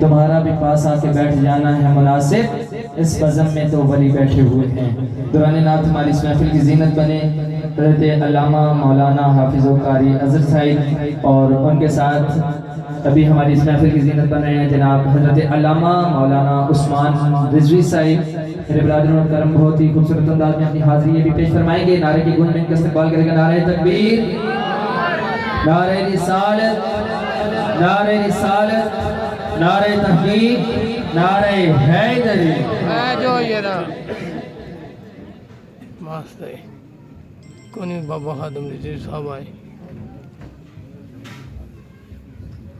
تمہارا بھی پاس آ کے بیٹھ جانا ہے مناسب، اس بزم میں تو ولی بیٹھے ہوئے ہیں۔ دوران نعت ہماری اس محفل کی زینت بنے حضرت علامہ مولانا حافظ و قاری اظہر صاحب، اور ان کے ساتھ ابھی ہماری اس محفل کی زینت بن رہے ہیں جناب حضرت علامہ مولانا عثمان رضوی صاحب۔ میرے برادروں اور کرم بہت ہی خوبصورت انداز میں اپنی حاضری بھی پیش فرمائیں گے۔ نعرے کی گونج میں ان کا استقبال کرے گا نعرہ تکبیر، نعرہ رسالت، نعرہ رسالت، نعرہ تحقیق، نعرہ حیدری۔ جو یہ نا ماستے کونی بابا خادم رضوی صاحب آئے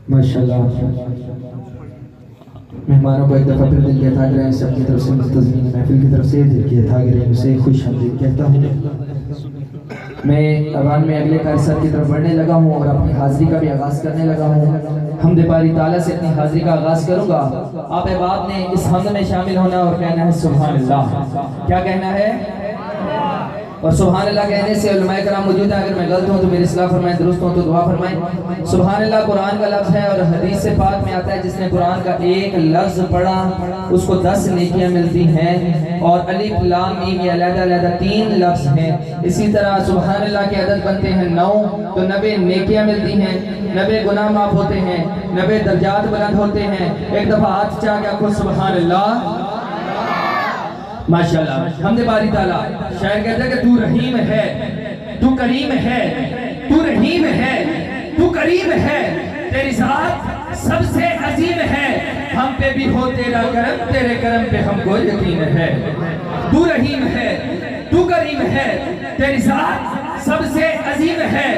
ماشاءاللہ۔ مہمانوں کو ایک دفعہ پھر دل کے اتھا گرہیں، سب کی طرف سے مستظمین محفل کی طرف سے دل کے اتھا گرہیں اسے خوش آمدید کہتا ہوں۔ میں اوان میں اگلے قاری کی طرف بڑھنے لگا ہوں اور اپنی حاضری کا بھی آغاز کرنے لگا ہوں۔ حمد باری تعالیٰ سے اپنی حاضری کا آغاز کروں گا۔ آپ احباب نے اس حمد میں شامل ہونا اور کہنا ہے سبحان اللہ۔ کیا کہنا ہے؟ اور سبحان اللہ کہنے سے علماء کرام موجود ہیں، اگر میں غلط ہوں تو میری اصلاح فرمائیں، درست ہوں تو دعا فرمائیں۔ سبحان اللہ قرآن کا لفظ ہے اور حدیث پاک میں آتا ہے جس نے قرآن کا ایک لفظ پڑھا اس کو 10 نیکیاں ملتی ہیں، اور الف لام میم یہ علیحدہ علیحدہ 3 لفظ ہیں۔ اسی طرح سبحان اللہ کے عدد بنتے ہیں 9 تو 90 نیکیاں ملتی ہیں، 90 گناہ معاف ہوتے ہیں، 90 درجات بلند ہوتے ہیں۔ ایک دفعہ ہاتھ چاہ کے آخو سبحان اللہ۔ ماشاءاللہ حمد باری تعالیٰ۔ شاعر کہتا ہے کہ تو رحیم ہے، تو کریم ہے، تو رحیم ہے، تو کریم ہے، تیری ذات سب سے عظیم ہے، ہم پہ بھی ہو تیرا کرم، تیرے کرم پہ ہم کو یقین ہے۔ تو رحیم ہے، تو کریم ہے، تیری ذات سب سے عظیم ہے،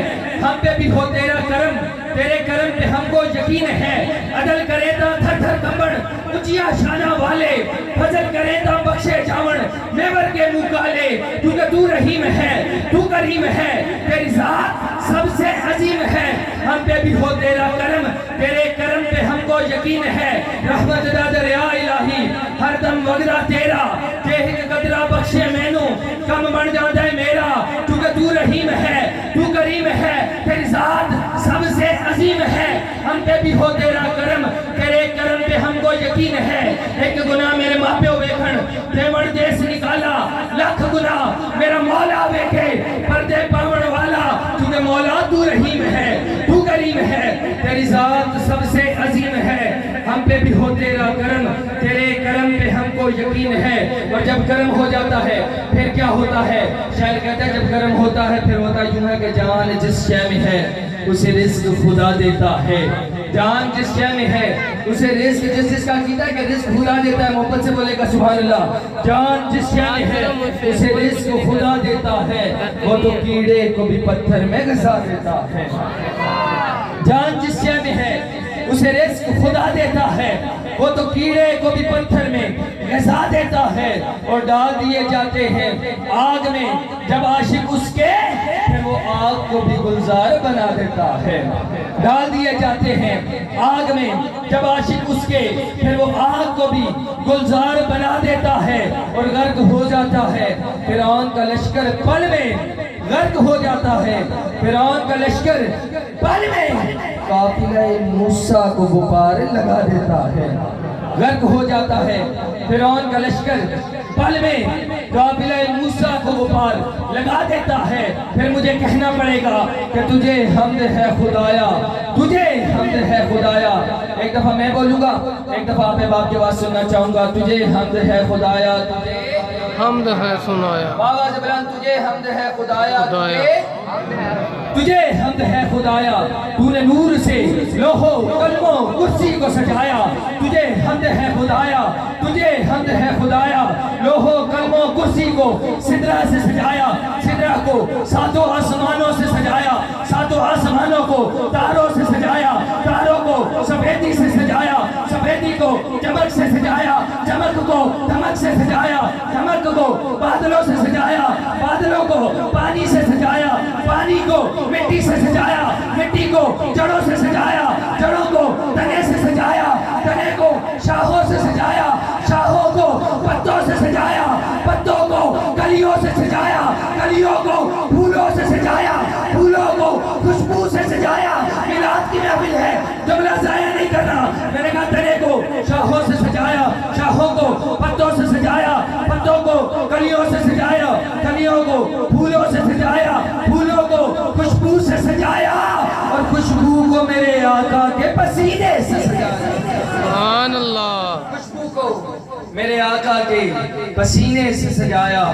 ہم پہ بھی ہو تیرا کرم، تیرے کرم پہ ہم کو یقین ہے۔ عدل کرے تا تھر تھر کمبڑ اچیا شانہ والے، فضل کرے تا بخشے جاون میور کے مکالے، کیونکہ تو رحیم ہے، تو کریم ہے، تیری ذات سب سے عظیم ہے، ہم پہ بھی ہو تیرا کرم، تیرے کرم پہ ہم کو یقین ہے۔ رحمت داد ریا الہی ہر دم وگرہ تیرا، تیہک قدرہ بخشے مینوں کم بن جاندہ ہے میرا، کیونکہ تو رحیم ہے، تو کریم ہے، تیری ذات سب سے عظیم ہے، ہم پہ بھی ہو تیرا کرم، تیرے کرم پہ ہم کو یقین ہے۔ ایک گناہ میرے ماں پیو بیکھن دیوڑ دیس نکالا، لاکھ گناہ میرا مولا بیکھے پردے پاوڑ والا، کیونکہ مولا تو رحیم ہے، تو کریم ہے، تیری ذات سب سے عظیم ہے، ہم پہ بھی ہو تیرا کرم، تیرے کرم پہ ہم کو یقین ہے۔ اور جب کرم ہو جاتا ہے پھر کیا ہوتا ہے؟ شاعر کہتا ہے جب کرم ہوتا ہے پھر ہوتا یوں ہے کہ جان جس شے میں ہے اسے رزق خدا دیتا ہے۔ جان جس شے میں ہے اسے رزق، جس کا عقیدہ ہے کہ رزق خدا دیتا ہے، محبت سے بولے گا سبحان اللہ۔ جان جس شے میں ہے اسے رزق خدا دیتا ہے، وہ تو کیڑے کو بھی پتھر میں غذا دیتا ہے۔ جان جس شے میں ہے اسے رزق خدا دیتا ہے، وہ تو کیڑے کو بھی پتھر میں غذا دیتا ہے، اور ڈال دیے جاتے ہیں آگ میں جب عاشق اس کے، پھر وہ آگ کو بھی گلزار بنا دیتا ہے۔ ڈال دیے جاتے ہیں آگ میں جب عاشق اس کے، پھر وہ آگ کو بھی گلزار بنا دیتا ہے، اور غرق ہو جاتا ہے فرعون کا لشکر پل میں، غرق ہو جاتا ہے فرعون کا لشکر پل میں، قافلہ موسیٰ کو وہ پار لگا دیتا ہے۔ غرق ہو جاتا ہے فرعون کا لشکر پل میں، قافلہ موسیٰ کو وہ پار لگا دیتا ہے۔ پھر مجھے کہنا پڑے گا کہ تجھے حمد ہے خدایا، تجھے حمد ہے خدایا۔ ایک دفعہ میں بولوں گا، ایک دفعہ آپ باپ کی آواز سننا چاہوں گا، تجھے حمد ہے خدایا، تجھے حمد ہے سنایا، آواز بلند، تجھے حمد ہے خدایا، تجھے حمد ہے خدایا، تو نے نور سے لوہو قلموں کرسی کو سجایا، تجھے حمد ہے خدایا، تجھے حمد ہے خدایا، لوہو قلموں کرسی کو سدرہ سے سجایا، سدرہ کو ساتوں آسمانوں سے سجایا، ساتوں آسمانوں کو تاروں سے سجایا، تاروں کو سفیدی سے سجایا، سفیدی کو چمک سے سجایا، چمک کو دمک سے سجایا، دمک کو بادلوں سے سجایا، بادلوں کو پانی سے سجایا، پانی کو مٹی سے سجایا، مٹی کو جڑوں سے سجایا، جڑوں کو تنے سے سجایا، تنے کو شاخوں سے سجایا، شاخوں کو پتوں سے سجایا، پتوں کو کلیوں سے سجایا، کلیوں کو پھولوں سے سجایا، پھولوں کو خوشبو سے سجایا۔ میلاد کی محفل ہے، جملہ ضائع نہیں کرنا۔ میں نے کہا تنے کو کلیوں سے سجایا، کلیوں کو پھولوں سے سجایا، پھولوں کو خوشبو سے سجایا، اور خوشبو کو میرے آقا کے پسینے سے سجایا۔ سبحان اللہ۔ خوشبو کو میرے آقا کے پسینے سے سجایا۔